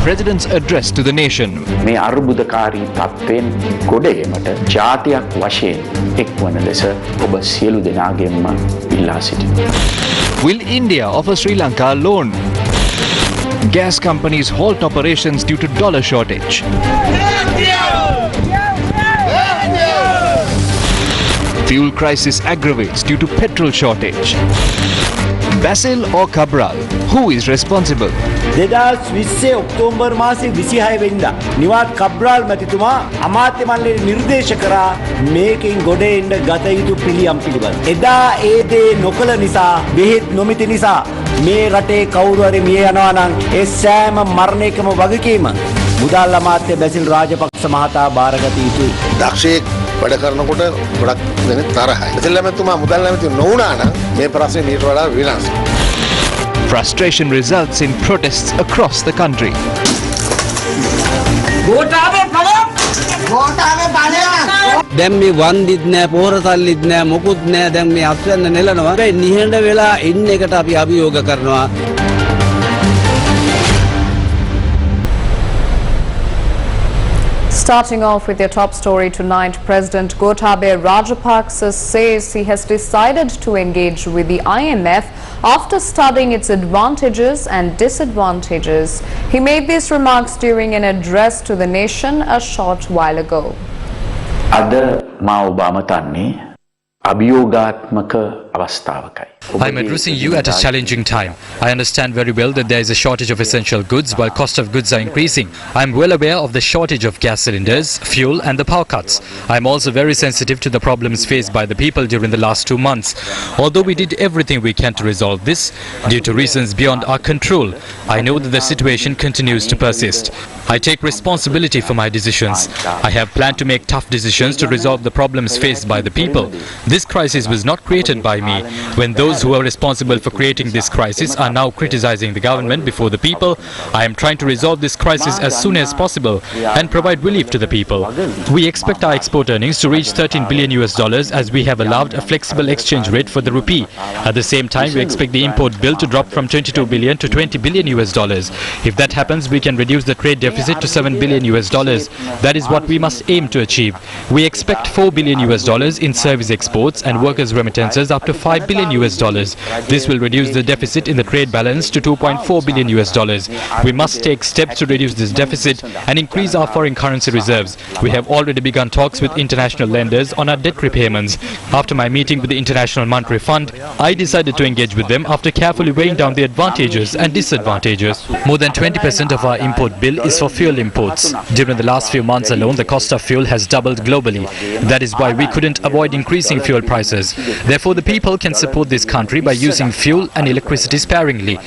President's address to the nation. මේ අරුබුදකාරී තත්ත්වයෙන් ගොඩ ඒමට ජාතියක් වශයෙන් එක්වන ලෙස ඔබ සියලු දෙනාගෙන්ම ඉල්ලා සිටිනවා. Will India offer Sri Lanka a loan? Gas companies halt operations due to dollar shortage. Fuel crisis aggravates due to petrol shortage. Basil or Cabral, who is responsible? 2020 October මාසයේ 26 වෙනිදා නිවාඩ් කබ්‍රාල් මැතිතුමා අමාත්‍ය මණ්ඩලයේ නිර්දේශ කරා මේකෙන් ගොඩ එන්න ගත යුතු පිළියම් පිළිබඳ. එදා ඒ දේ නොකළ නිසා බෙහෙත් නොමැති නිසා මේ රටේ කවුරු හරි මිය යනවා නම් ඒ සෑම මරණයකම වගකීම මුදල් අමාත්‍ය බැසිල් රාජපක්ෂ මහතා බාරගත යුතුයි. දක්ෂයෙක් වැඩ කරනකොට ගොඩක් දෙනෙක් තරහයි. බැසිල් මහතුමා මුදල් නැමැති නොවුණා නම් මේ ප්‍රශ්නේ ඊට වඩා විනාශයි. Frustration results in protests across the country. දැන් මේ වන්දිත් නෑ පොහොර සල්ලිත් නෑ මොකුත් නෑ දැන් මේ අස්වැන්න නෙලනවා. ඒ නිහඬ වෙලා ඉන්න එකට අපි අභියෝග කරනවා. Starting off with your top story tonight, President Gotabaya Rajapakse says he has decided to engage with the IMF after studying its advantages and disadvantages. He made these remarks during an address to the nation a short while ago. අද මා ඔබ අමතන්නේ අභියෝගාත්මක අවස්ථාවකයි. I am addressing you at a challenging time. I understand very well that there is a shortage of essential goods while cost of goods are increasing. I am well aware of the shortage of gas cylinders, fuel and the power cuts. I am also very sensitive to the problems faced by the people during the last 2 months. Although we did everything we can to resolve this, due to reasons beyond our control, I know that the situation continues to persist. I take responsibility for my decisions. I have planned to make tough decisions to resolve the problems faced by the people. This crisis was not created by me. When those who are responsible for creating this crisis are now criticizing the government before the people, I am trying to resolve this crisis as soon as possible and provide relief to the people. We expect our export earnings to reach $13 billion as we have allowed a flexible exchange rate for the rupee. At the same time, we expect the import bill to drop from $22 billion to $20 billion. If that happens, we can reduce the trade deficit to $7 billion. That is what we must aim to achieve. We expect $4 billion in service exports and workers' remittances up to $5 billion. This will reduce the deficit in the trade balance to $2.4 billion. We must take steps to reduce this deficit and increase our foreign currency reserves. We have already begun talks with international lenders on our debt repayments. After my meeting with the International Monetary Fund, I decided to engage with them after carefully weighing down the advantages and disadvantages. More than 20% of our import bill is for fuel imports. During the last few months alone, the cost of fuel has doubled globally. That is why we couldn't avoid increasing fuel prices. Therefore, the people can support this country by using fuel and electricity sparingly.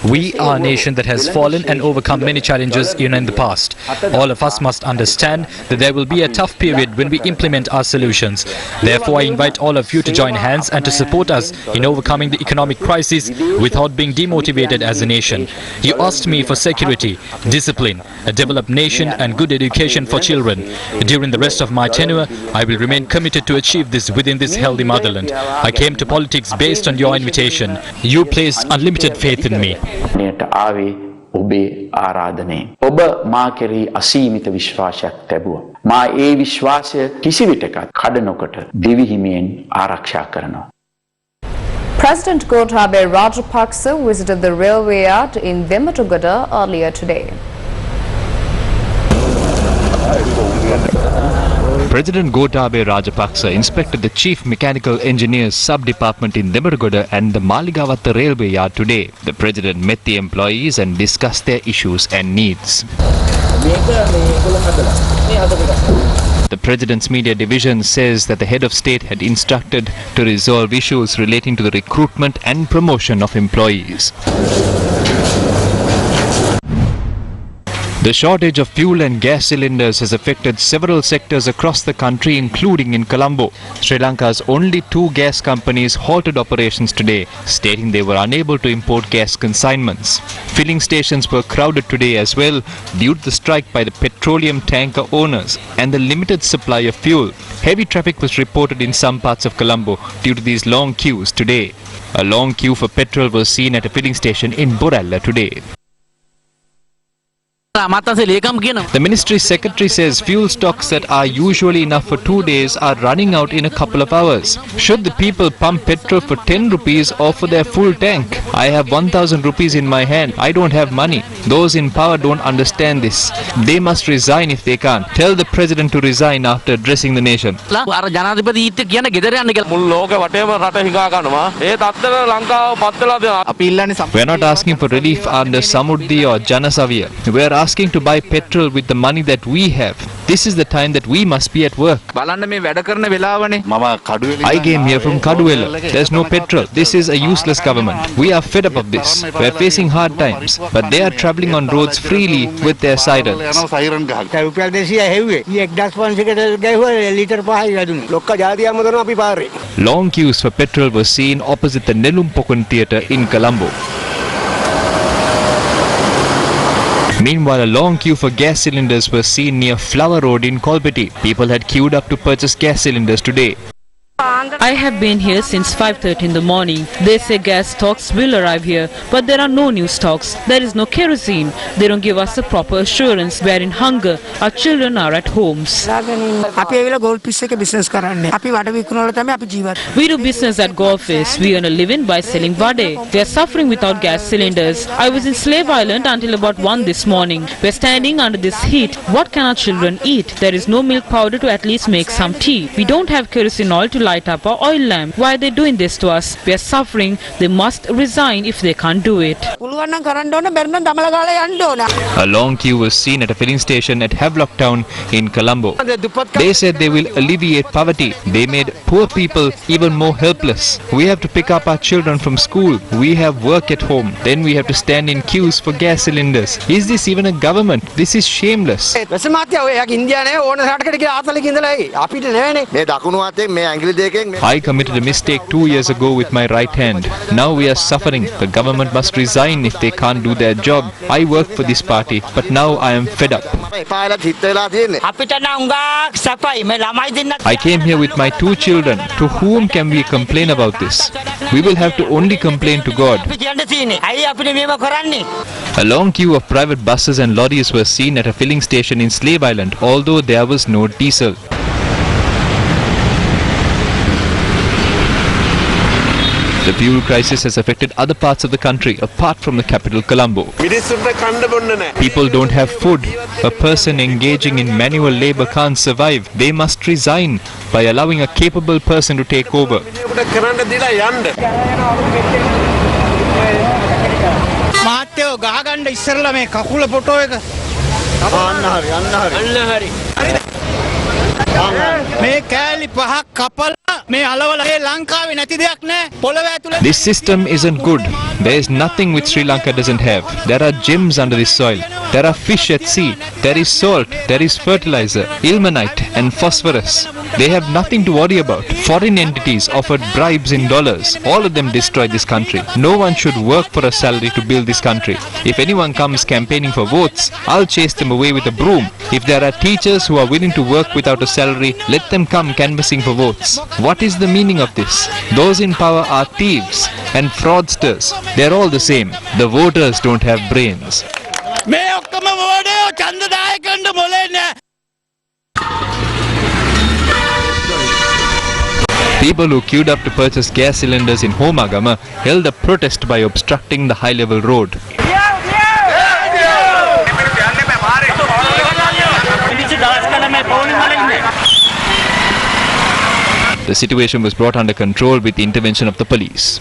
We are a nation that has fallen and overcome many challenges even in the past. All of us must understand that there will be a tough period when we implement our solutions. Therefore, I invite all of you to join hands and to support us in overcoming the economic crisis without being demotivated as a nation. You asked me for security, discipline, a developed nation and good education for children. During the rest of my tenure, I will remain committed to achieve this within this healthy motherland. I came to politics based on your invitation. You placed unlimited faith in me. ඔබේ ආරාධනයෙන් ඔබ මා කෙරෙහි අසීමිත විශ්වාසයක් තැබුවා. මා ඒ විශ්වාසය කිසිවිටකත් කඩ නොකොට දිවි හිමියෙන් ආරක්ෂා කරනවා. President Gotabaya Rajapakse visited the railway yard in Vematugada earlier today. President Gotabaya Rajapakse inspected the Chief Mechanical Engineers Sub-Department in Demargoda and the Maligawatha Railway Yard today. The President met the employees and discussed their issues and needs. The President's Media Division says that the head of state had instructed to resolve issues relating to the recruitment and promotion of employees. The shortage of fuel and gas cylinders has affected several sectors across the country, including in Colombo. Sri Lanka's only 2 gas companies halted operations today, stating they were unable to import gas consignments. Filling stations were crowded today as well due to the strike by the petroleum tanker owners and the limited supply of fuel. Heavy traffic was reported in some parts of Colombo due to these long queues today. A long queue for petrol was seen at a filling station in Boralla today. The ministry secretary says fuel stocks that are usually enough for 2 days are running out in a couple of hours. Should the people pump petrol for 10 rupees or for their full tank? I have 1000 rupees in my hand. I don't have money. Those in power don't understand this. They must resign if they can't. Tell the president to resign after addressing the nation. We are not asking for relief under Samurdhi or Janasaviya. We are asking to buy petrol with the money that we have. This is the time that we must be at work. I came here from Kaduwela. There's no petrol. This is a useless government. We are fed up of this. We are facing hard times, but they are travelling on roads freely with their sirens. Long queues for petrol were seen opposite the Nelumpokun Theatre in Colombo. Meanwhile, a long queue for gas cylinders was seen near Flower Road in Kolpeti. People had queued up to purchase gas cylinders today. I have been here since 5:30 in the morning. They say gas stocks will arrive here, but there are no new stocks. There is no kerosene. They don't give us a proper assurance. We are in hunger. Our children are at homes. We do business at Golfis. We earn a living by selling vade. We are suffering without gas cylinders. I was in Slave Island until about 1 this morning. We are standing under this heat. What can our children eat? There is no milk powder to at least make some tea. We don't have kerosene oil to light up our oil lamp. Why are they doing this to us? We are suffering. They must resign if they can't do it. A long queue was seen at a filling station at Havelock Town in Colombo. They said they will alleviate poverty. They made poor people even more helpless. We have to pick up our children from school. We have work at home. Then we have to stand in queues for gas cylinders. Is this even a government? This is shameless. I committed a mistake 2 years ago with my right hand. Now we are suffering. The government must resign if they can't do their job. I work for this party, but now I am fed up. I came here with my 2 children. To whom can we complain about this? We will have to only complain to God. A long queue of private buses and lorries was seen at a filling station in Slave Island, although there was no diesel. The fuel crisis has affected other parts of the country apart from the capital Colombo. People don't have food. A person engaging in manual labor can't survive. They must resign by allowing a capable person to take over. This system isn't good. There is nothing which Sri Lanka doesn't have. There are gems under this soil. There are fish at sea. There is salt. There is fertilizer, ilmenite and phosphorus. They have nothing to worry about. Foreign entities offered bribes in dollars. All of them destroyed this country. No one should work for a salary to build this country. If anyone comes campaigning for votes, I'll chase them away with a broom. If there are teachers who are willing to work without a salary, let them come canvassing for votes. What is the meaning of this? Those in power are thieves and fraudsters. They're all the same. The voters don't have brains. People who queued up to purchase gas cylinders in Homagama held a protest by obstructing the high-level road. The situation was brought under control with the intervention of the police.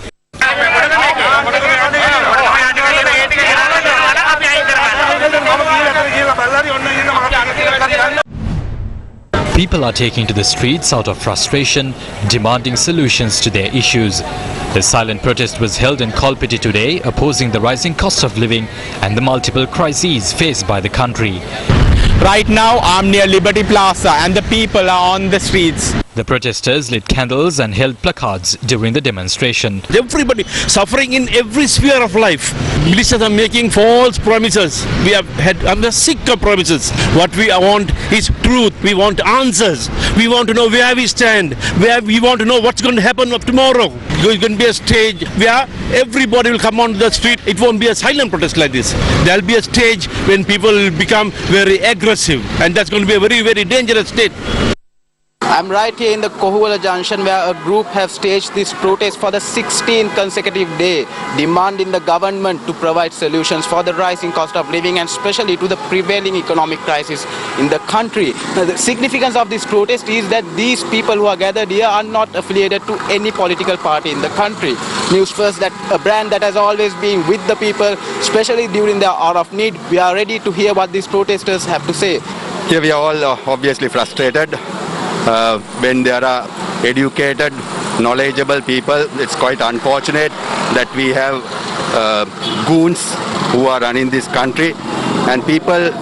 People are taking to the streets out of frustration, demanding solutions to their issues. The silent protest was held in Kolpeti today, opposing the rising cost of living and the multiple crises faced by the country. Right now I'm near Liberty Plaza and the people are on the streets. The protesters lit candles and held placards during the demonstration. Everybody suffering in every sphere of life. Ministers are making false promises. I'm sick of promises. What we want is truth. We want answers. We want to know where we stand. We want to know what's going to happen of tomorrow. There's going to be a stage where everybody will come on the street. It won't be a silent protest like this. There'll be a stage when people will become very aggressive, and that's going to be a very, very dangerous state. I'm right here in the Kohuwala Junction where a group have staged this protest for the 16th consecutive day, demanding the government to provide solutions for the rising cost of living and especially to the prevailing economic crisis in the country. Now, the significance of this protest is that these people who are gathered here are not affiliated to any political party in the country. Newsfirst, that a brand that has always been with the people, especially during their hour of need. We are ready to hear what these protesters have to say. Here we are all obviously frustrated. When there are educated, knowledgeable people, it's quite unfortunate that we have goons who are running this country, and people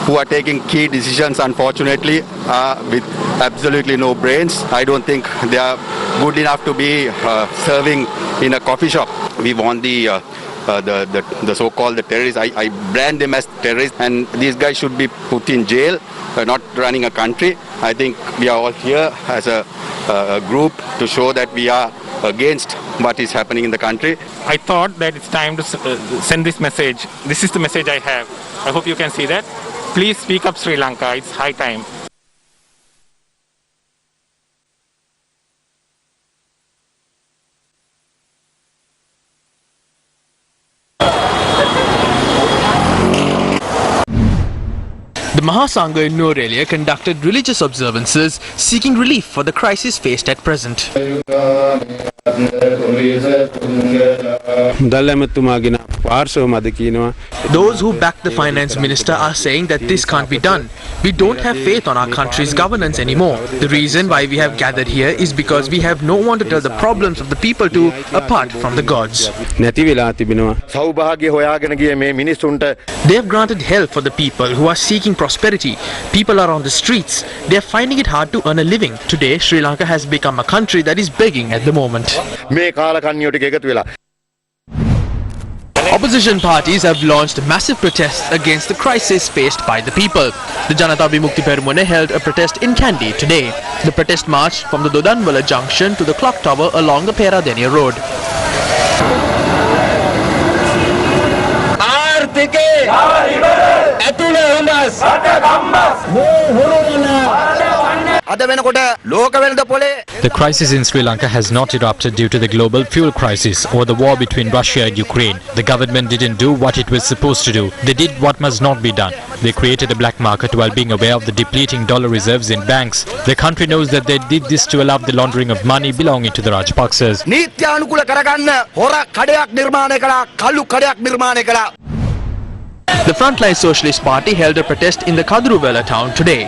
who are taking key decisions, unfortunately, are with absolutely no brains. I don't think they are good enough to be serving in a coffee shop. We want the so-called terrorists. I brand them as terrorists, and these guys should be put in jail, not running a country. I think we are all here as a group to show that we are against what is happening in the country. I thought that it's time to send this message. This is the message I have. I hope you can see that. Please speak up, Sri Lanka. It's high time. The Mahasangha in New Aurelia conducted religious observances seeking relief for the crisis faced at present. Those who back the finance minister are saying that this can't be done. We don't have faith on our country's governance anymore. The reason why we have gathered here is because we have no one to tell the problems of the people to apart from the gods. They have granted help for the people who are seeking prosperity. People are on the streets. They are finding it hard to earn a living. Today, Sri Lanka has become a country that is begging at the moment. Opposition parties have launched massive protests against the crisis faced by the people. The Janata Vimukti Peramune held a protest in Kandy today. The protest marched from the Dodanwala junction to the clock tower along the Peradeniya road. The crisis in Sri Lanka has not erupted due to the global fuel crisis or the war between Russia and Ukraine. The government didn't do what it was supposed to do. They did what must not be done. They created a black market while being aware of the depleting dollar reserves in banks. The country knows that they did this to allow the laundering of money belonging to the Rajapakses. The Frontline Socialist Party held a protest in the Kaduruvela town today.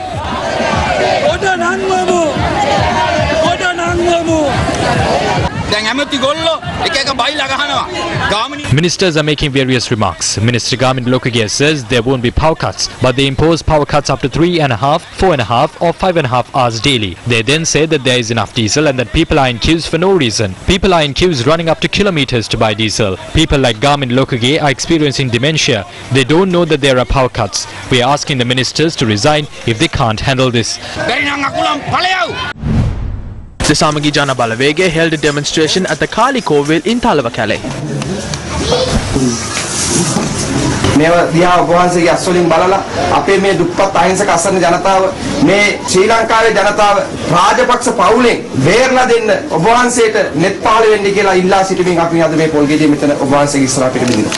Ministers are making various remarks. Minister Gamin Lokagya says there won't be power cuts, but they impose power cuts up to 3.5, 4.5 or 5.5 hours daily. They then say that there is enough diesel and that people are in queues for no reason. People are in queues running up to kilometers to buy diesel. People like Gamin Lokagya are experiencing dementia. They don't know that there are power cuts. We are asking the ministers to resign if they can't handle this. The Samagi Jana Balavege held a demonstration at the Kali Kovil in Talawakale. මේව දිහා ඔබ වහන්සේගේ අස්වලින් බලලා අපේ මේ දුප්පත් අහිංසක අසරණ ජනතාව මේ ශ්‍රී ලංකාවේ ජනතාව රාජපක්ෂ පවුලෙන් බේරලා දෙන්න ඔබ වහන්සේට net පහළ වෙන්න කියලා ඉල්ලා සිටමින් අපි අද මේ පොල්ගෙඩිය මෙතන ඔබ වහන්සේගේ ඉස්සරහ පිට බින්දිනවා.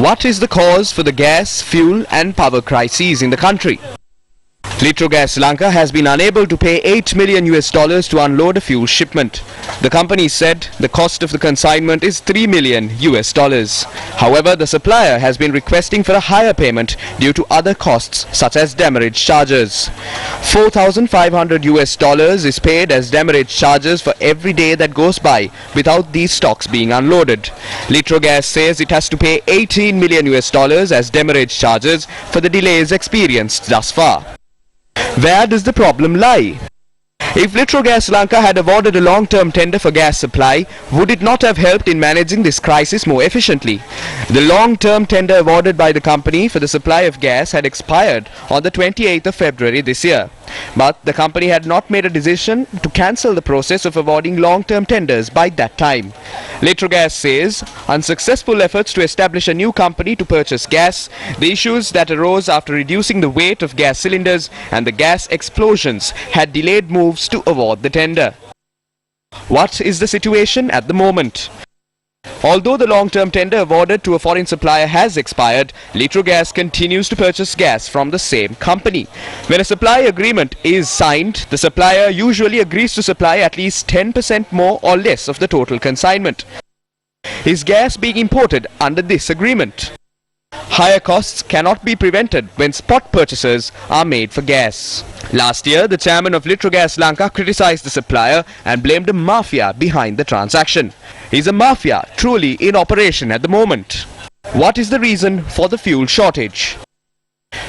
What is the cause for the gas, fuel and power crises in the country? Litrogas Sri Lanka has been unable to pay $8 million to unload a fuel shipment. The company said the cost of the consignment is $3 million. However, the supplier has been requesting for a higher payment due to other costs such as demurrage charges. $4,500 is paid as demurrage charges for every day that goes by without these stocks being unloaded. Litrogas says it has to pay $18 million as demurrage charges for the delays experienced thus far. Where does the problem lie? If Litrogas Sri Lanka had awarded a long-term tender for gas supply, would it not have helped in managing this crisis more efficiently? The long-term tender awarded by the company for the supply of gas had expired on the 28th of February this year. But the company had not made a decision to cancel the process of awarding long-term tenders by that time. Litrogas says unsuccessful efforts to establish a new company to purchase gas, the issues that arose after reducing the weight of gas cylinders and the gas explosions had delayed moves to award the tender. What is the situation at the moment? Although the long-term tender awarded to a foreign supplier has expired, Litrogas continues to purchase gas from the same company. When a supply agreement is signed, the supplier usually agrees to supply at least 10% more or less of the total consignment. Is gas being imported under this agreement? Higher costs cannot be prevented when spot purchases are made for gas. Last year, the chairman of Litrogas Sri Lanka criticized the supplier and blamed a mafia behind the transaction. Is a mafia truly in operation at the moment? What is the reason for the fuel shortage?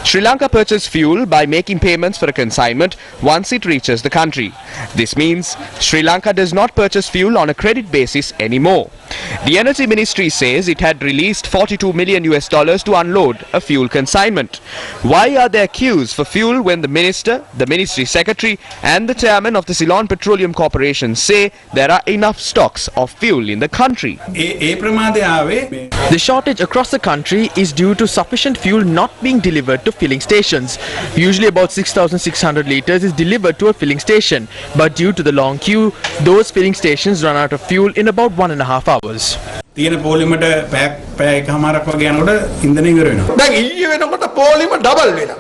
Sri Lanka purchased fuel by making payments for a consignment once it reaches the country. This means Sri Lanka does not purchase fuel on a credit basis anymore. The Energy Ministry says it had released $42 million to unload a fuel consignment. Why are there queues for fuel when the Minister, the Ministry Secretary and the Chairman of the Ceylon Petroleum Corporation say there are enough stocks of fuel in the country? The shortage across the country is due to sufficient fuel not being delivered to filling stations. Usually about 6,600 litres is delivered to a filling station, but due to the long queue, those filling stations run out of fuel in about 1.5 hours. තියෙන පොලිමට පැය එකමාරක් වගේ යනකොට ඉන්ධන ඉවර වෙනවා. දැන් ඊයේ වෙනකොට පොලිම ඩබල් වෙනවා.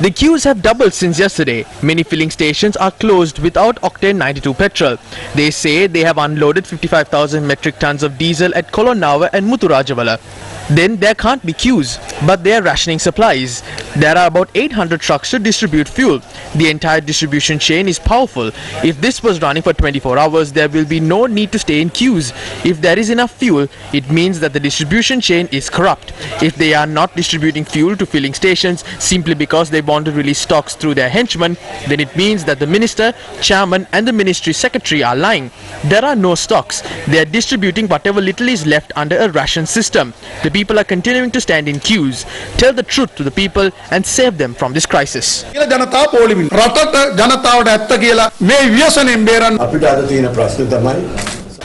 The queues have doubled since yesterday. Many filling stations are closed without octane 92 petrol. They say they have unloaded 55,000 metric tons of diesel at Kolonnawa and Muthurajavala. Then there can't be queues, but they are rationing supplies. There are about 800 trucks to distribute fuel. The entire distribution chain is powerful. If this was running for 24 hours, there will be no need to stay in queues. If there is enough fuel, it means that the distribution chain is corrupt. If they are not distributing fuel to filling stations simply because they want to release stocks through their henchmen, then it means that the minister, chairman and the ministry secretary are lying. There are no stocks. They are distributing whatever little is left under a ration system. The people are continuing to stand in queues. Tell the truth to the people and save them from this crisis.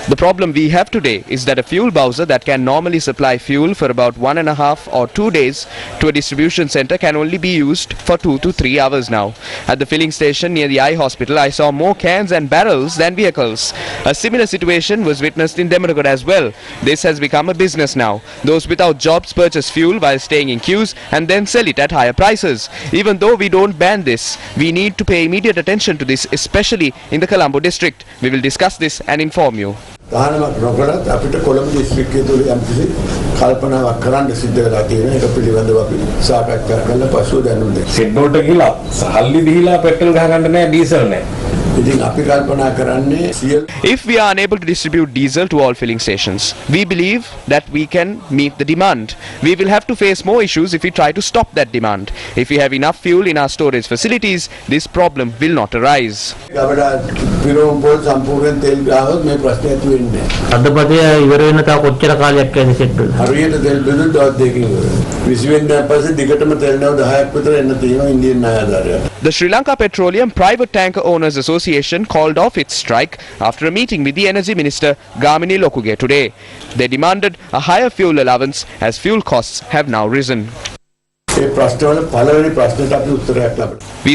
The problem we have today is that a fuel bowser that can normally supply fuel for about 1.5 or 2 days to a distribution center can only be used for 2 to 3 hours now. At the filling station near the eye hospital, I saw more cans and barrels than vehicles. A similar situation was witnessed in Demaragod as well. This has become a business now. Those without jobs purchase fuel while staying in queues and then sell it at higher prices. Even though we don't ban this, we need to pay immediate attention to this, especially in the Colombo district. We will discuss this and inform you. තහනමක් නොකරත් අපිට කොළඹ දිස්ත්‍රික්කයේ තුල යම්කිසි කල්පනාවක් කරන්න සිද්ධ වෙලා තියෙනවා. ඒක පිළිබඳව අපි සාකච්ඡා කරලා පසුව දැනුම් දෙන්න. සෙඩ් වලට ගිහලා සල්ලි දීලා පෙට්‍රල් ගහගන්න නැහැ ඩීසල් නැහැ. If we are unable to distribute diesel to all filling stations, we believe that we can meet the demand. We will have to face more issues if we try to stop that demand. If we have enough fuel in our storage facilities, this problem will not arise. The Sri Lanka Petroleum Private Tanker Owners Association called off its strike after a meeting with the Energy Minister Gamini Lokuge today. They demanded a higher fuel allowance as fuel costs have now risen. We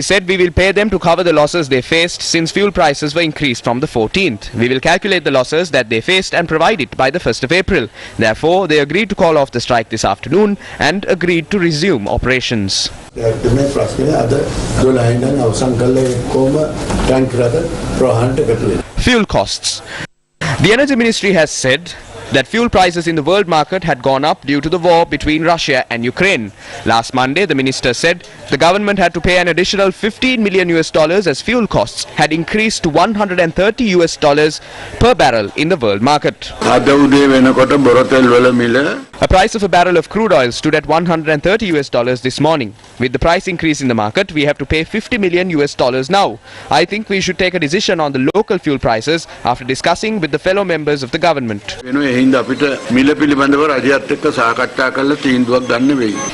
said we will pay them to cover the losses they faced since fuel prices were increased from the 14th. We will calculate the losses that they faced and provide it by the 1st of April. Therefore, they agreed to call off the strike this afternoon and agreed to resume operations. Fuel costs. The Energy Ministry has said that fuel prices in the world market had gone up due to the war between Russia and Ukraine. Last Monday, the minister said the government had to pay an additional $15 million as fuel costs had increased to $130 per barrel in the world market. A price of a barrel of crude oil stood at $130 this morning. With the price increase in the market, we have to pay $50 million now. I think we should take a decision on the local fuel prices after discussing with the fellow members of the government.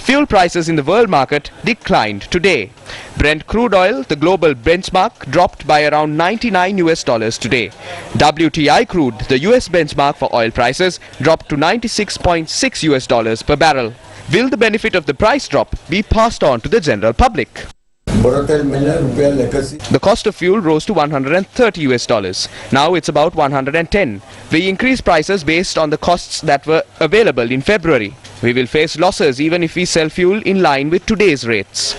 Fuel prices in the world market declined today. Brent crude oil, the global benchmark, dropped by around $99 today. WTI crude, the US benchmark for oil prices, dropped to $96.6 per barrel. Will the benefit of the price drop be passed on to the general public? The cost of fuel rose to $130. Now it's about $110. We increased prices based on the costs that were available in February. We will face losses even if we sell fuel in line with today's rates.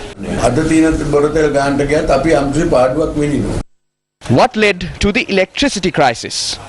What led to the electricity crisis?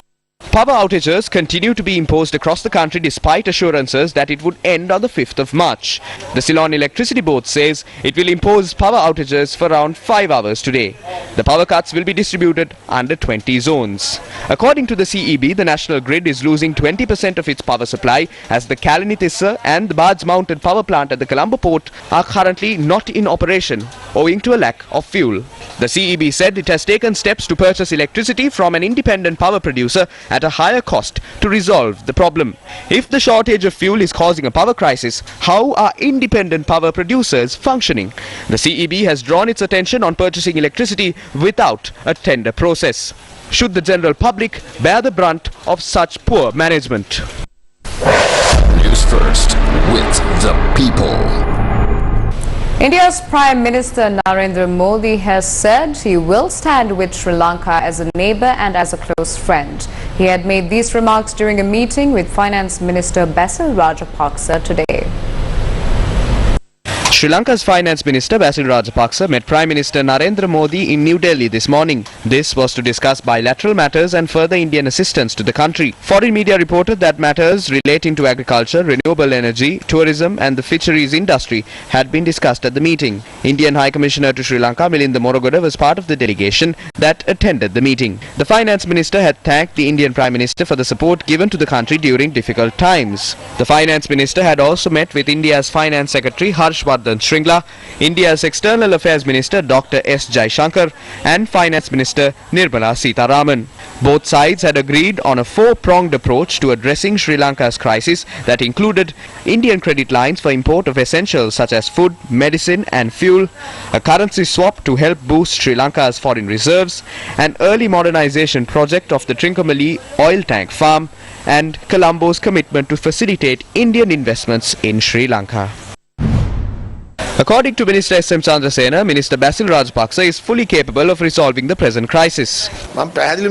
Power outages continue to be imposed across the country despite assurances that it would end on the 5th of March. The Ceylon Electricity Board says it will impose power outages for around 5 hours today. The power cuts will be distributed under 20 zones. According to the CEB, the national grid is losing 20% of its power supply as the Kalinithissa and the barge-mounted power plant at the Colombo port are currently not in operation owing to a lack of fuel. The CEB said it has taken steps to purchase electricity from an independent power producer at a higher cost to resolve the problem. If the shortage of fuel is causing a power crisis, how are independent power producers functioning? The CEB has drawn its attention on purchasing electricity without a tender process. Should the general public bear the brunt of such poor management? News First with the people. India's Prime Minister Narendra Modi has said he will stand with Sri Lanka as a neighbour and as a close friend. He had made these remarks during a meeting with Finance Minister Basil Rajapakse today. Sri Lanka's Finance Minister Basil Rajapakse met Prime Minister Narendra Modi in New Delhi this morning. This was to discuss bilateral matters and further Indian assistance to the country. Foreign media reported that matters relating to agriculture, renewable energy, tourism and the fisheries industry had been discussed at the meeting. Indian High Commissioner to Sri Lanka, Milinda Morogoda, was part of the delegation that attended the meeting. The Finance Minister had thanked the Indian Prime Minister for the support given to the country during difficult times. The Finance Minister had also met with India's Finance Secretary Harshvardhan Shringla, India's External Affairs Minister Dr. S. Jaishankar and Finance Minister Nirmala Sitharaman. Both sides had agreed on a four-pronged approach to addressing Sri Lanka's crisis that included Indian credit lines for import of essentials such as food, medicine and fuel, a currency swap to help boost Sri Lanka's foreign reserves, an early modernization project of the Trincomalee oil tank farm and Colombo's commitment to facilitate Indian investments in Sri Lanka. According to Minister S.M. Chandrasena, Minister Basil Rajapakse is fully capable of resolving the present crisis. Basil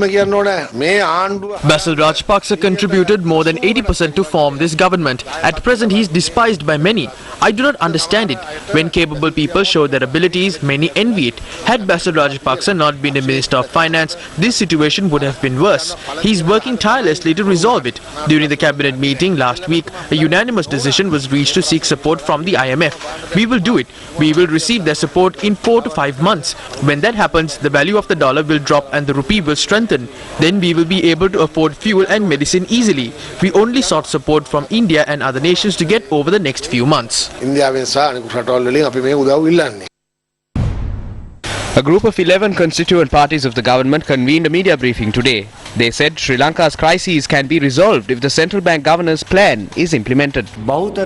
Rajapakse contributed more than 80% to form this government. At present, he is despised by many. I do not understand it. When capable people show their abilities, many envy it. Had Basil Rajapakse not been a Minister of Finance, this situation would have been worse. He is working tirelessly to resolve it. During the cabinet meeting last week, a unanimous decision was reached to seek support from the IMF. We will do it. We will receive their support in 4 to 5 months. When that happens, the value of the dollar will drop and the rupee will strengthen. Then we will be able to afford fuel and medicine easily. We only sought support from India and other nations to get over the next few months. A group of 11 constituent parties of the government convened a media briefing today. They said Sri Lanka's crises can be resolved if the central bank governor's plan is implemented. Most of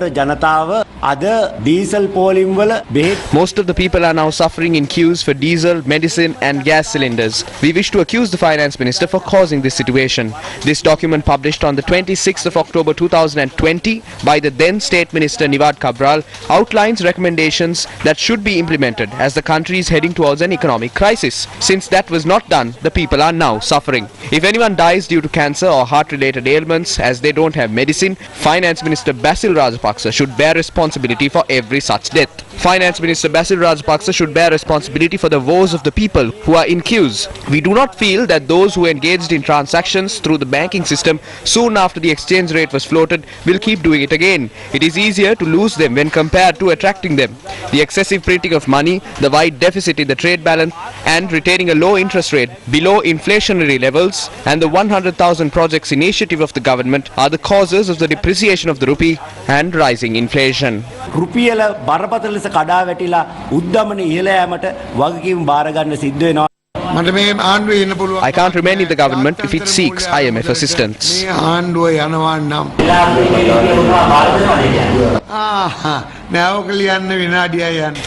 the people are now suffering in queues for diesel, medicine and gas cylinders. We wish to accuse the finance minister for causing this situation. This document, published on the 26th of October 2020 by the then State Minister Niwad Cabral, outlines recommendations that should be implemented as the country is heading towards an economic crisis. Since that was not done, the people are now suffering. If anyone dies due to cancer or heart-related ailments as they don't have medicine, Finance Minister Basil Rajapakse should bear responsibility for every such death. Finance Minister Basil Rajapakse should bear responsibility for the woes of the people who are in queues. We do not feel that those who engaged in transactions through the banking system soon after the exchange rate was floated will keep doing it again. It is easier to lose them when compared to attracting them. The excessive printing of money, the wide deficit in the trade balance and retaining a low interest rate below inflationary levels and the 100,000 projects initiative of the government are the causes of the depreciation of the rupee and rising inflation. රුපියල බරපතල ලෙස කඩා වැටිලා උද්දමන ඉහළ යාමට වගකීම් බාර ගන්න සිද්ධ වෙනවා. I can't remain in the government if it seeks IMF assistance.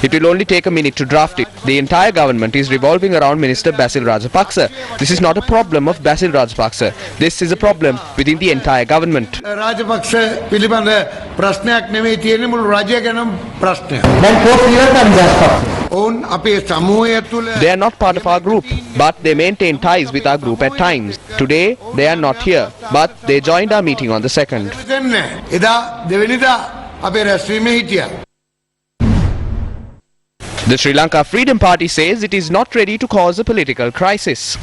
It will only take a minute to draft it. The entire government is revolving around Minister Basil Rajapakse. This is not a problem of Basil Rajapakse. This is a problem within the entire government. Rajapakse පිළිබඳ ප්‍රශ්නයක් නෙමෙයි තියෙන්නේ මුළු රජය ගැනම ප්‍රශ්නයක්. They are not part of our group, but they maintain ties with our group at times. Today, they are not here, but they joined our meeting on the 2nd. The Sri Lanka Freedom Party says it is not ready to cause a political crisis.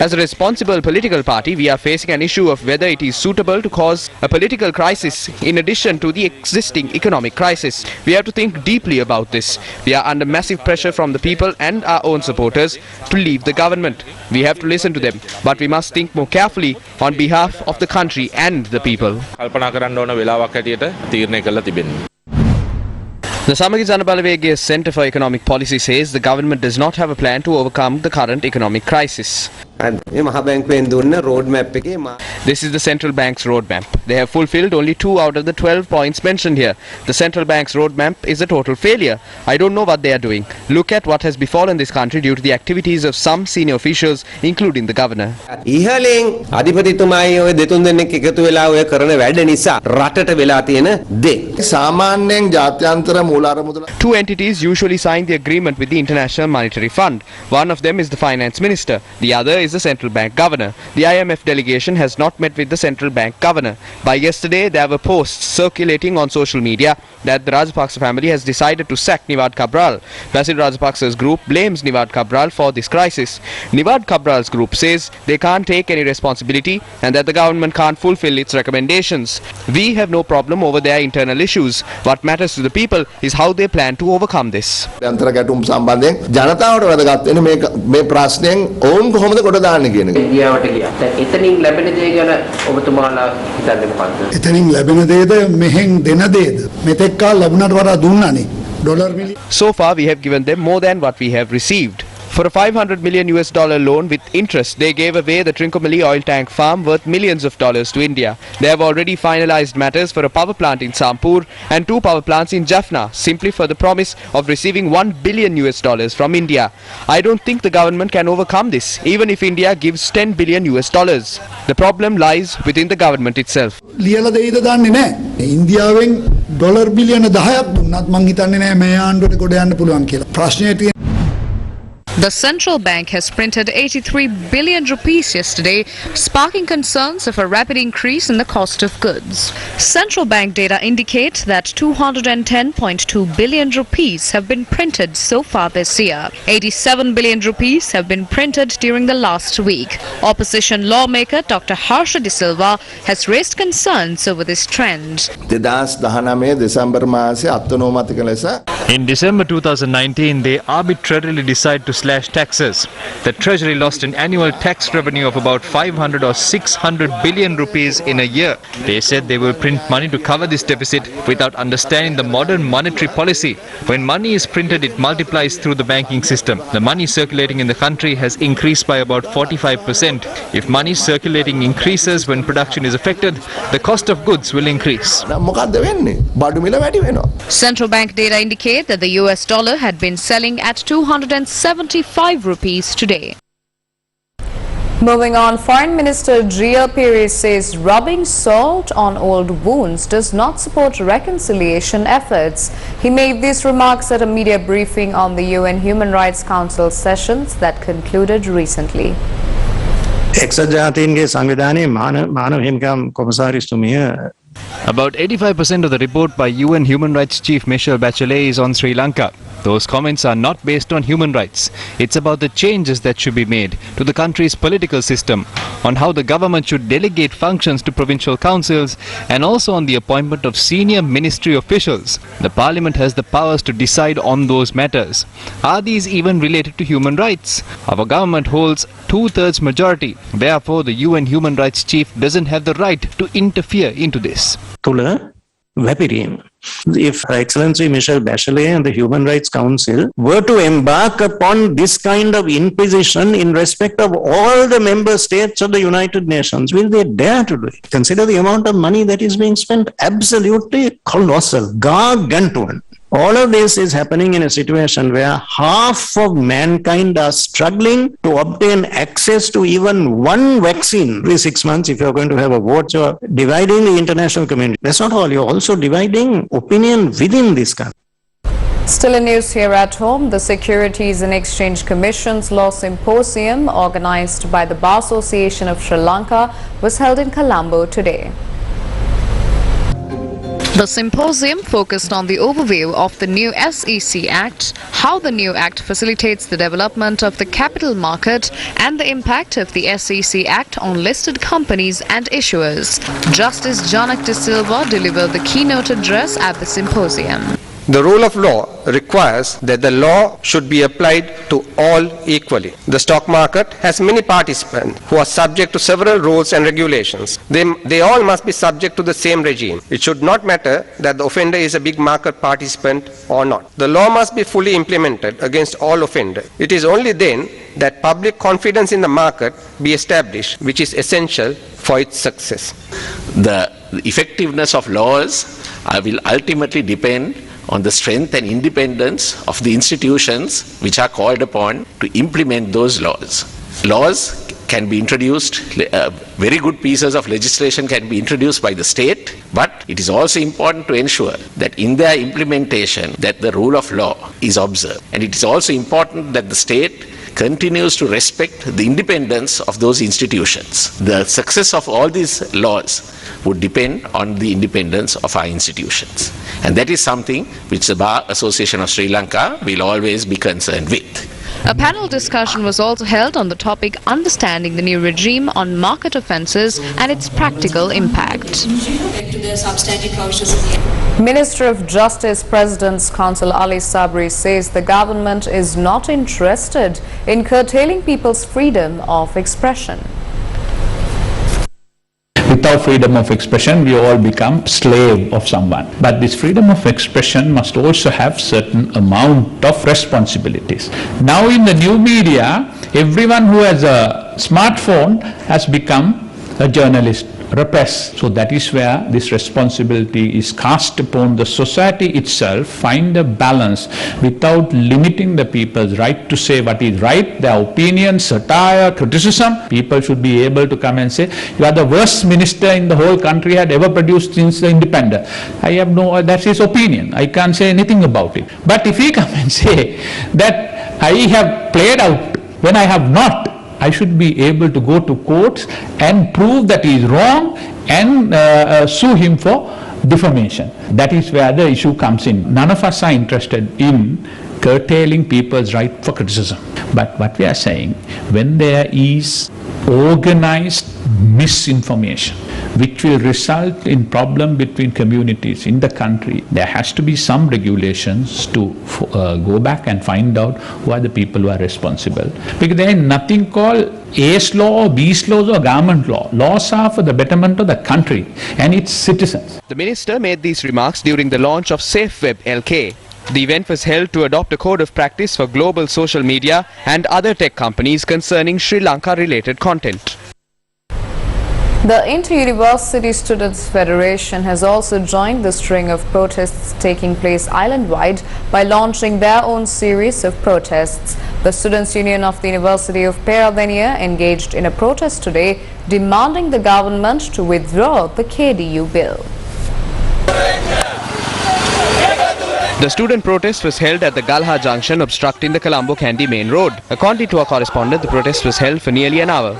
As a responsible political party, we are facing an issue of whether it is suitable to cause a political crisis in addition to the existing economic crisis. We have to think deeply about this. We are under massive pressure from the people and our own supporters to leave the government. We have to listen to them, but we must think more carefully on behalf of the country and the people. The Samagi Janabalawege Centre for Economic Policy says the government does not have a plan to overcome the current economic crisis. This is the central bank's roadmap. They have fulfilled only 2 out of the 12 points mentioned here. The central bank's roadmap is a total failure. I don't know what they are doing. Look at what has befallen this country due to the activities of some senior officials, including the governor. 2 entities usually sign the agreement with the International Monetary Fund. One of them is the finance minister. The other is the central bank governor. The IMF delegation has not met with the central bank governor. By yesterday, there were posts circulating on social media that the Rajapakse family has decided to sack Niwad Cabral. Basil Rajapakse's group blames Niwad Cabral for this crisis. Niwad Cabral's group says they can't take any responsibility and that the government can't fulfill its recommendations. We have no problem over their internal issues. What matters to the people is how they plan to overcome this. So far we have given them more than what we have received. For a $500 million loan with interest, they gave away the Trincomalee oil tank farm worth millions of dollars to India. They have already finalized matters for a power plant in Sampur and 2 power plants in Jaffna, simply for the promise of receiving $1 billion from India. I don't think the government can overcome this, even if India gives $10 billion. The problem lies within the government itself. The central bank has printed 83 billion rupees yesterday, sparking concerns of a rapid increase in the cost of goods. Central bank data indicate that 210.2 billion rupees have been printed so far this year. 87 billion rupees have been printed during the last week. Opposition lawmaker Dr. Harsha De Silva has raised concerns over this trend. In December 2019, they arbitrarily decided to slash taxes. The Treasury lost an annual tax revenue of about 500 or 600 billion rupees in a year. They said they will print money to cover this deficit without understanding the modern monetary policy. When money is printed, it multiplies through the banking system. The money circulating in the country has increased by about 45%. If money circulating increases when production is affected, the cost of goods will increase. Central bank data indicate that the US dollar had been selling at 275 rupees today. Moving on, Foreign Minister Gia Pires says rubbing salt on old wounds does not support reconciliation efforts. He made these remarks at a media briefing on the UN Human Rights Council sessions that concluded recently. About 85% of the report by UN Human Rights Chief Michelle Bachelet is on Sri Lanka. Those comments are not based on human rights. It's about the changes that should be made to the country's political system, on how the government should delegate functions to provincial councils, and also on the appointment of senior ministry officials. The parliament has the powers to decide on those matters. Are these even related to human rights? Our government holds 2/3 majority. Therefore, the UN Human Rights Chief doesn't have the right to interfere into this. If Her Excellency Michelle Bachelet and the Human Rights Council were to embark upon this kind of inquisition in respect of all the member states of the United Nations, will they dare to do it? Consider the amount of money that is being spent. Absolutely colossal, gargantuan. All of this is happening in a situation where half of mankind are struggling to obtain access to even one vaccine every 6 months if you're going to have a vote. So dividing the international community. That's not all. You're also dividing opinion within this country. Still in news here at home, the Securities and Exchange Commission's Law Symposium, organized by the Bar Association of Sri Lanka, was held in Colombo today. The symposium focused on the overview of the new SEC Act, how the new Act facilitates the development of the capital market, and the impact of the SEC Act on listed companies and issuers. Justice Janak De Silva delivered the keynote address at the symposium. The rule of law requires that the law should be applied to all equally. The stock market has many participants who are subject to several rules and regulations. They all must be subject to the same regime. It should not matter that the offender is a big market participant or not. The law must be fully implemented against all offenders. It is only then that public confidence in the market be established, which is essential for its success. The effectiveness of laws will ultimately depend on the strength and independence of the institutions which are called upon to implement those laws. Laws can be introduced, very good pieces of legislation can be introduced by the state, but it is also important to ensure that in their implementation that the rule of law is observed. And it is also important that the state continues to respect the independence of those institutions. The success of all these laws would depend on the independence of our institutions. And that is something which the Bar Association of Sri Lanka will always be concerned with. A panel discussion was also held on the topic Understanding the New Regime on Market Offences and its Practical Impact. Minister of Justice President's Counsel Ali Sabri says the government is not interested in curtailing people's freedom of expression. Without freedom of expression, we all become slave of someone. But this freedom of expression must also have certain amount of responsibilities. Now in the new media, everyone who has a smartphone has become a journalist, a press. So that is where this responsibility is cast upon the society itself, find a balance without limiting the people's right to say what is right, their opinion, satire, criticism. People should be able to come and say, you are the worst minister in the whole country had ever produced since the independence. I have no, that's his opinion. I can't say anything about it. But if he come and say that I have played out when I have not, I should be able to go to courts and prove that he is wrong and sue him for defamation. That is where the issue comes in. None of us are interested in curtailing people's right for criticism. But what we are saying, when there is organized misinformation which will result in problem between communities in the country, there has to be some regulations to go back and find out who are the people who are responsible. Because there is nothing called A's law or B's laws or government law. Laws are for the betterment of the country and its citizens. The minister made these remarks during the launch of SafeWeb.lk. The event was held to adopt a code of practice for global social media and other tech companies concerning Sri Lanka-related content. The Inter-University Students' Federation has also joined the string of protests taking place island-wide by launching their own series of protests. The Students' Union of the University of Peradeniya engaged in a protest today demanding the government to withdraw the KDU bill. The student protest was held at the Galha junction obstructing the Colombo Kandy main road. According to our correspondent, the protest was held for nearly an hour.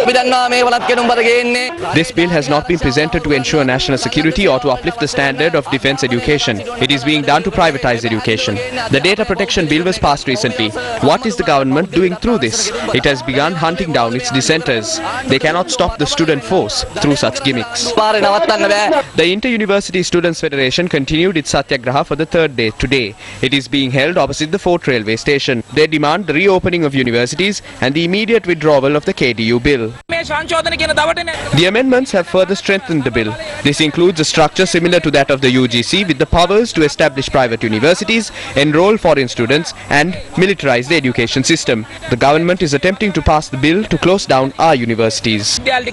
We don't This bill has not been presented to ensure national security or to uplift the standard of defence education. It is being done to privatize education. The data protection bill was passed recently. What is the government doing through this? It has begun hunting down its dissenters. They cannot stop the student force through such gimmicks. The Inter-University Students' Federation continued its satyagraha for the third day today. It is being held opposite the Fort Railway Station. They demand the reopening of universities and the immediate withdrawal of the KDU bill. The amendments have further strengthened the bill. This includes a structure similar to that of the UGC with the powers to establish private universities, enroll foreign students and militarize the education system. The government is attempting to pass the bill to close down our universities. 10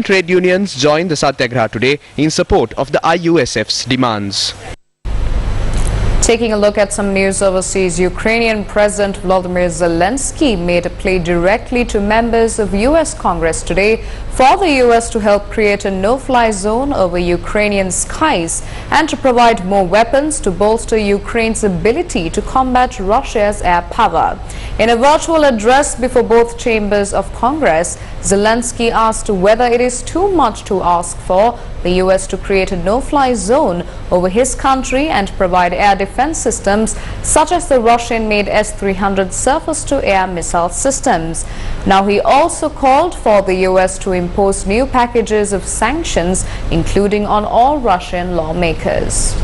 trade unions joined the Satyagraha today in support of the IUSF's demands. Taking a look at some news overseas, Ukrainian President Volodymyr Zelensky made a plea directly to members of US Congress today for the US to help create a no-fly zone over Ukrainian skies and to provide more weapons to bolster Ukraine's ability to combat Russia's air power. In a virtual address before both chambers of Congress, Zelensky asked whether it is too much to ask for the US to create a no-fly zone over his country and provide air defense systems such as the Russian-made S-300 surface-to-air missile systems. Now he also called for the US to impose new packages of sanctions, including on all Russian lawmakers.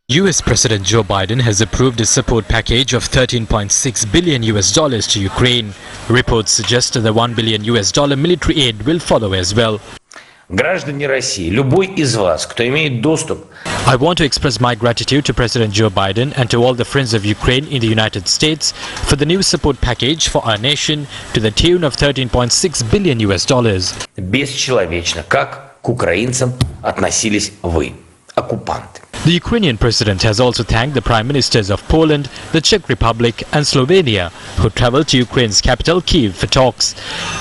US President Joe Biden has approved a support package of $13.6 billion to Ukraine. Reports suggest the $1 billion military aid will follow as well. Граждане России, любой из вас, кто имеет доступ. I want to express my gratitude to President Joe Biden and to all the friends of Ukraine in the United States for the new support package for our nation to the tune of $13.6 billion. Бесчеловечно, как к украинцам относились вы, оккупанты. The Ukrainian president has also thanked the prime ministers of Poland, the Czech Republic and Slovenia, who travelled to Ukraine's capital Kyiv for talks.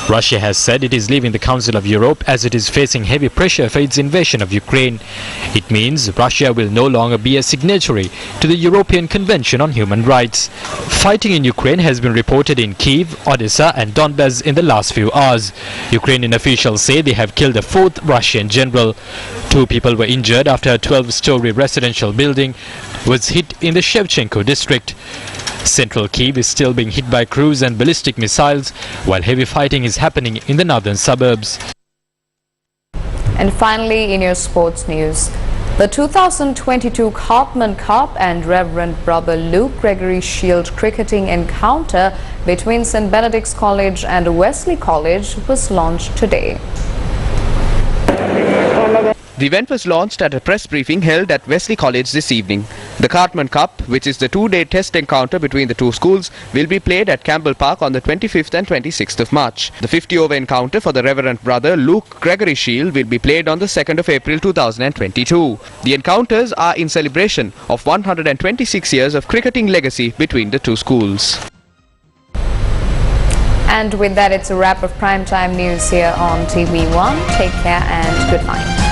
Russia has said it is leaving the Council of Europe as it is facing heavy pressure for its invasion of Ukraine. It means Russia will no longer be a signatory to the European Convention on Human Rights. Fighting in Ukraine has been reported in Kyiv, Odessa and Donbas in the last few hours. Ukrainian officials say they have killed a fourth Russian general. 2 people were injured after a 12-story residential building was hit in the Shevchenko district. Central Kyiv is still being hit by cruise and ballistic missiles, while heavy fighting is happening in the northern suburbs. And finally, in your sports news, the 2022 Cartman Cup and Reverend Brother Luke Gregory Shield cricketing encounter between St. Benedict's College and Wesley College was launched today. The event was launched at a press briefing held at Wesley College this evening. The Cartman Cup, which is the 2-day test encounter between the two schools, will be played at Campbell Park on the 25th and 26th of March. The 50-over encounter for the Reverend Brother Luke Gregory Shield will be played on the 2nd of April 2022. The encounters are in celebration of 126 years of cricketing legacy between the two schools. And with that, it's a wrap of primetime news here on TV1. Take care and good night.